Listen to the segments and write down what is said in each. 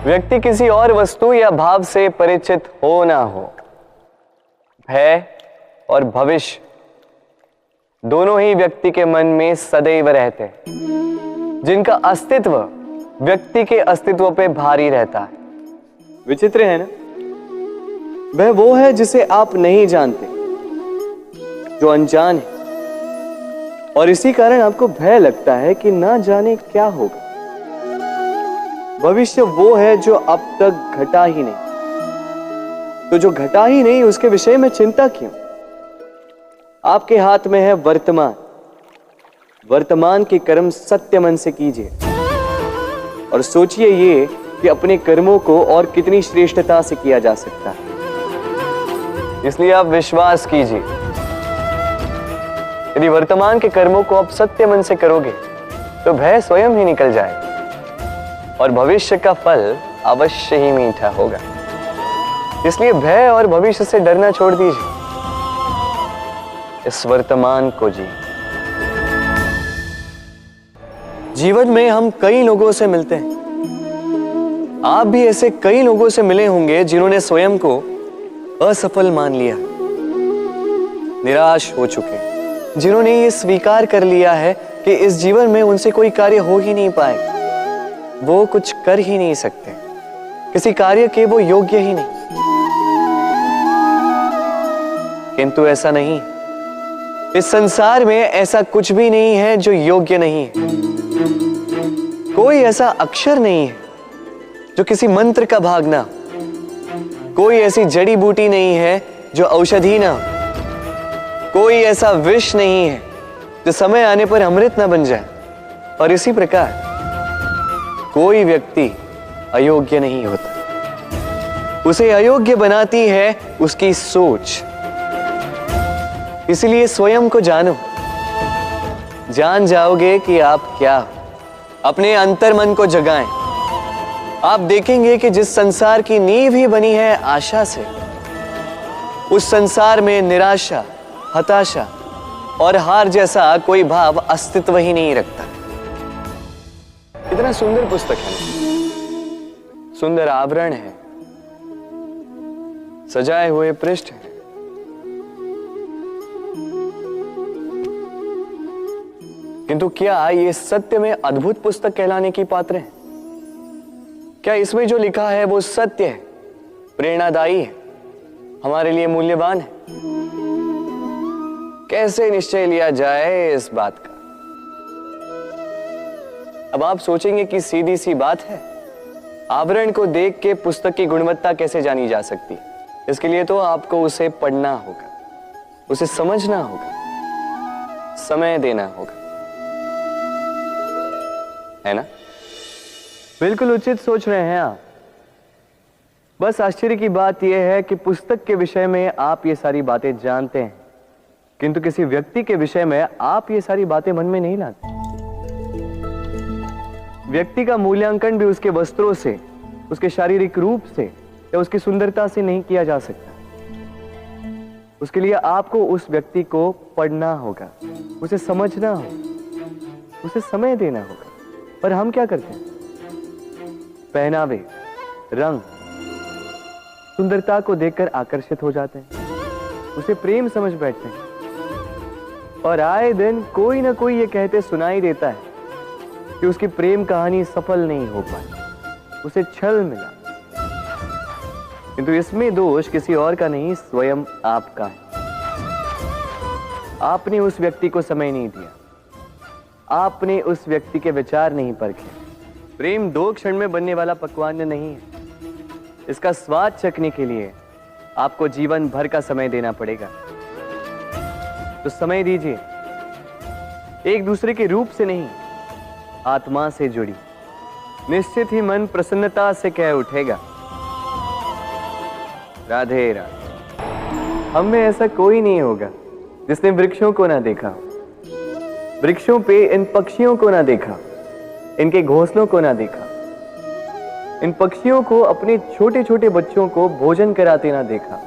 व्यक्ति किसी और वस्तु या भाव से परिचित हो ना हो, भय और भविष्य दोनों ही व्यक्ति के मन में सदैव रहते हैं, जिनका अस्तित्व व्यक्ति के अस्तित्व पे भारी रहता है। विचित्र है ना? वह वो है जिसे आप नहीं जानते, जो अनजान है, और इसी कारण आपको भय लगता है कि ना जाने क्या होगा। भविष्य वो है जो अब तक घटा ही नहीं, तो जो घटा ही नहीं उसके विषय में चिंता क्यों? आपके हाथ में है वर्तमान। वर्तमान के कर्म सत्य मन से कीजिए और सोचिए ये कि अपने कर्मों को और कितनी श्रेष्ठता से किया जा सकता है। इसलिए आप विश्वास कीजिए, यदि वर्तमान के कर्मों को आप सत्य मन से करोगे तो भय स्वयं ही निकल जाएगा और भविष्य का फल अवश्य ही मीठा होगा। इसलिए भय और भविष्य से डरना छोड़ दीजिए, इस वर्तमान को जी। जीवन में हम कई लोगों से मिलते हैं। आप भी ऐसे कई लोगों से मिले होंगे जिन्होंने स्वयं को असफल मान लिया, निराश हो चुके, जिन्होंने ये स्वीकार कर लिया है कि इस जीवन में उनसे कोई कार्य हो ही नहीं पाएगा, वो कुछ कर ही नहीं सकते, किसी कार्य के वो योग्य ही नहीं। किंतु ऐसा नहीं, इस संसार में ऐसा कुछ भी नहीं है जो योग्य नहीं है। कोई ऐसा अक्षर नहीं है जो किसी मंत्र का भाग ना, कोई ऐसी जड़ी बूटी नहीं है जो औषधि ना, कोई ऐसा विष नहीं है जो समय आने पर अमृत ना बन जाए। और इसी प्रकार कोई व्यक्ति अयोग्य नहीं होता, उसे अयोग्य बनाती है उसकी सोच। इसलिए स्वयं को जानो, जान जाओगे कि आप क्या हो। अपने अंतर मन को जगाएं। आप देखेंगे कि जिस संसार की नींव ही बनी है आशा से, उस संसार में निराशा, हताशा और हार जैसा कोई भाव अस्तित्व ही नहीं रखता। कितना सुंदर पुस्तक है, सुंदर आवरण है, सजाए हुए पृष्ठ है। किंतु क्या ये सत्य में अद्भुत पुस्तक कहलाने की पात्र है? क्या इसमें जो लिखा है वो सत्य है, प्रेरणादायी है, हमारे लिए मूल्यवान है? कैसे निश्चय लिया जाए इस बात का? अब आप सोचेंगे कि सीधी सी बात है, आवरण को देख के पुस्तक की गुणवत्ता कैसे जानी जा सकती है? इसके लिए तो आपको उसे पढ़ना होगा, उसे समझना होगा, समय देना होगा, है ना? बिल्कुल उचित सोच रहे हैं आप। बस आश्चर्य की बात यह है कि पुस्तक के विषय में आप ये सारी बातें जानते हैं, किंतु किसी व्यक्ति के विषय में आप ये सारी बातें मन में नहीं लाते। व्यक्ति का मूल्यांकन भी उसके वस्त्रों से, उसके शारीरिक रूप से या उसकी सुंदरता से नहीं किया जा सकता। उसके लिए आपको उस व्यक्ति को पढ़ना होगा, उसे समझना होगा, उसे समय देना होगा। पर हम क्या करते हैं? पहनावे, रंग, सुंदरता को देखकर आकर्षित हो जाते हैं, उसे प्रेम समझ बैठते हैं और आए दिन कोई ना कोई ये कहते सुनाई देता है कि उसकी प्रेम कहानी सफल नहीं हो पाई, उसे छल मिला। किंतु इसमें दोष किसी और का नहीं, स्वयं आपका है। आपने उस व्यक्ति को समय नहीं दिया, आपने उस व्यक्ति के विचार नहीं परखे। प्रेम 2 क्षण में बनने वाला पकवान नहीं है, इसका स्वाद चखने के लिए आपको जीवन भर का समय देना पड़ेगा। तो समय दीजिए, एक दूसरे के रूप से नहीं, आत्मा से जुड़ी, निश्चित ही मन प्रसन्नता से कह उठेगा, राधे राधे। हम में ऐसा कोई नहीं होगा जिसने वृक्षों को ना देखा, वृक्षों पे इन पक्षियों को ना देखा, इनके घोंसलों को ना देखा, इन पक्षियों को अपने छोटे छोटे बच्चों को भोजन कराते ना देखा।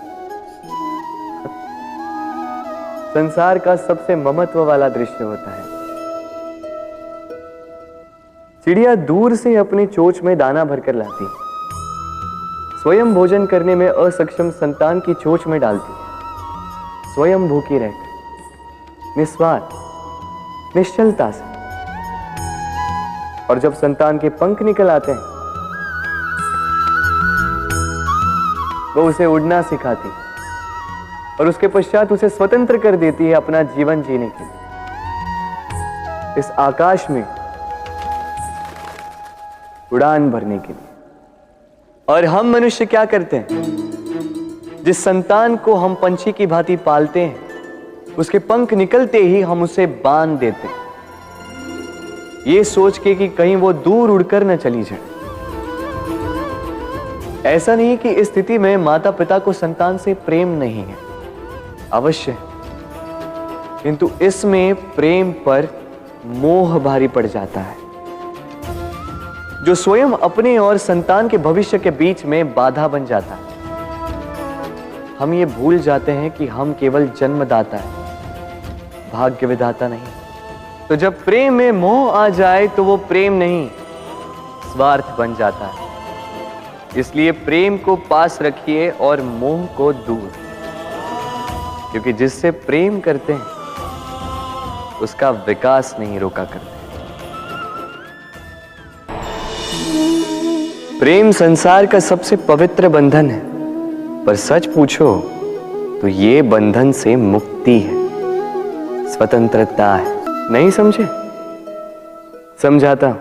संसार का सबसे ममत्व वाला दृश्य होता है। चिड़िया दूर से अपने चोंच में दाना भरकर लाती है, स्वयं भोजन करने में असक्षम संतान की चोंच में डालती है, स्वयं भूखी रहकर निस्वार्थ निश्चलता से। और जब संतान के पंख निकल आते हैं, वो उसे उड़ना सिखाती और उसके पश्चात उसे स्वतंत्र कर देती है अपना जीवन जीने के लिए, इस आकाश में उड़ान भरने के लिए। और हम मनुष्य क्या करते हैं? जिस संतान को हम पंछी की भांति पालते हैं, उसके पंख निकलते ही हम उसे बांध देते हैं, ये सोच के कि कहीं वो दूर उड़कर न चली जाए। ऐसा नहीं कि इस स्थिति में माता पिता को संतान से प्रेम नहीं है, अवश्य, किंतु इसमें प्रेम पर मोह भारी पड़ जाता है, जो स्वयं अपने और संतान के भविष्य के बीच में बाधा बन जाता है। हम ये भूल जाते हैं कि हम केवल जन्मदाता हैं, भाग्य विधाता नहीं। तो जब प्रेम में मोह आ जाए तो वो प्रेम नहीं, स्वार्थ बन जाता है। इसलिए प्रेम को पास रखिए और मोह को दूर, क्योंकि जिससे प्रेम करते हैं उसका विकास नहीं रोका करते। प्रेम संसार का सबसे पवित्र बंधन है, पर सच पूछो तो ये बंधन से मुक्ति है, स्वतंत्रता है। नहीं समझे? समझाता हूं।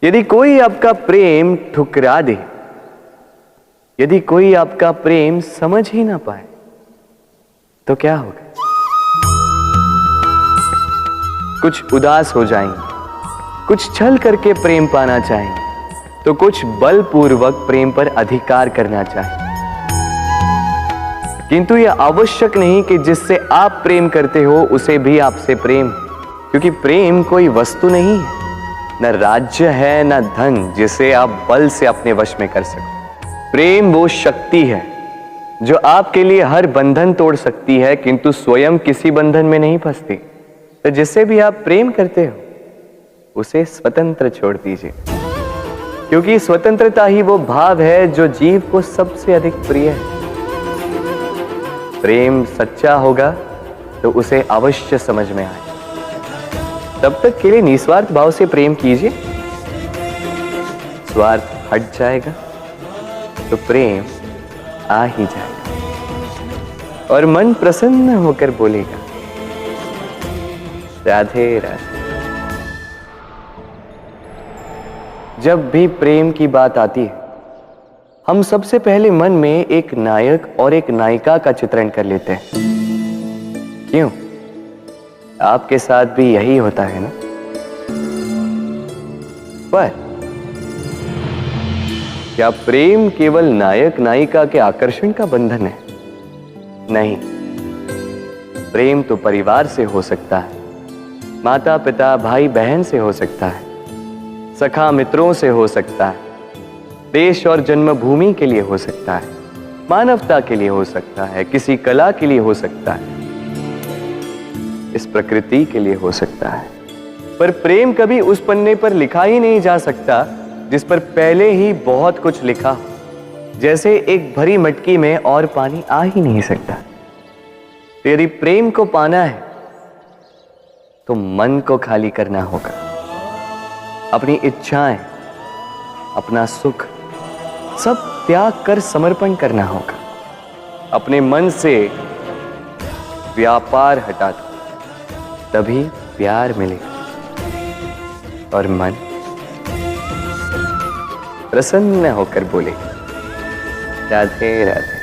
यदि कोई आपका प्रेम ठुकरा दे, यदि कोई आपका प्रेम समझ ही ना पाए, तो क्या होगा? कुछ उदास हो जाएंगे, कुछ छल करके प्रेम पाना चाहेंगे, तो कुछ बलपूर्वक प्रेम पर अधिकार करना चाहेंगे। किंतु यह आवश्यक नहीं कि जिससे आप प्रेम करते हो उसे भी आपसे प्रेम, क्योंकि प्रेम कोई वस्तु नहीं है, न राज्य है, न धन जिसे आप बल से अपने वश में कर सको। प्रेम वो शक्ति है जो आपके लिए हर बंधन तोड़ सकती है, किंतु स्वयं किसी बंधन में नहीं फंसती। तो जिससे भी आप प्रेम करते हो उसे स्वतंत्र छोड़ दीजिए, क्योंकि स्वतंत्रता ही वो भाव है जो जीव को सबसे अधिक प्रिय है। प्रेम सच्चा होगा तो उसे अवश्य समझ में आए। तब तक के लिए निस्वार्थ भाव से प्रेम कीजिए, स्वार्थ हट जाएगा तो प्रेम आ ही जाएगा और मन प्रसन्न होकर बोलेगा, राधे राधे। जब भी प्रेम की बात आती है, हम सबसे पहले मन में एक नायक और एक नायिका का चित्रण कर लेते हैं। क्यों? आपके साथ भी यही होता है ना? पर क्या प्रेम केवल नायक नायिका के आकर्षण का बंधन है? नहीं, प्रेम तो परिवार से हो सकता है, माता पिता भाई बहन से हो सकता है, सखा मित्रों से हो सकता है, देश और जन्मभूमि के लिए हो सकता है, मानवता के लिए हो सकता है, किसी कला के लिए हो सकता है, इस प्रकृति के लिए हो सकता है। पर प्रेम कभी उस पन्ने पर लिखा ही नहीं जा सकता जिस पर पहले ही बहुत कुछ लिखा हो। जैसे एक भरी मटकी में और पानी आ ही नहीं सकता। तो यदि प्रेम को पाना है तो मन को खाली करना होगा, अपनी इच्छाएं, अपना सुख सब त्याग कर समर्पण करना होगा। अपने मन से व्यापार हटा दो, तभी प्यार मिलेगा और मन प्रसन्न होकर बोलेगा, राधे राधे।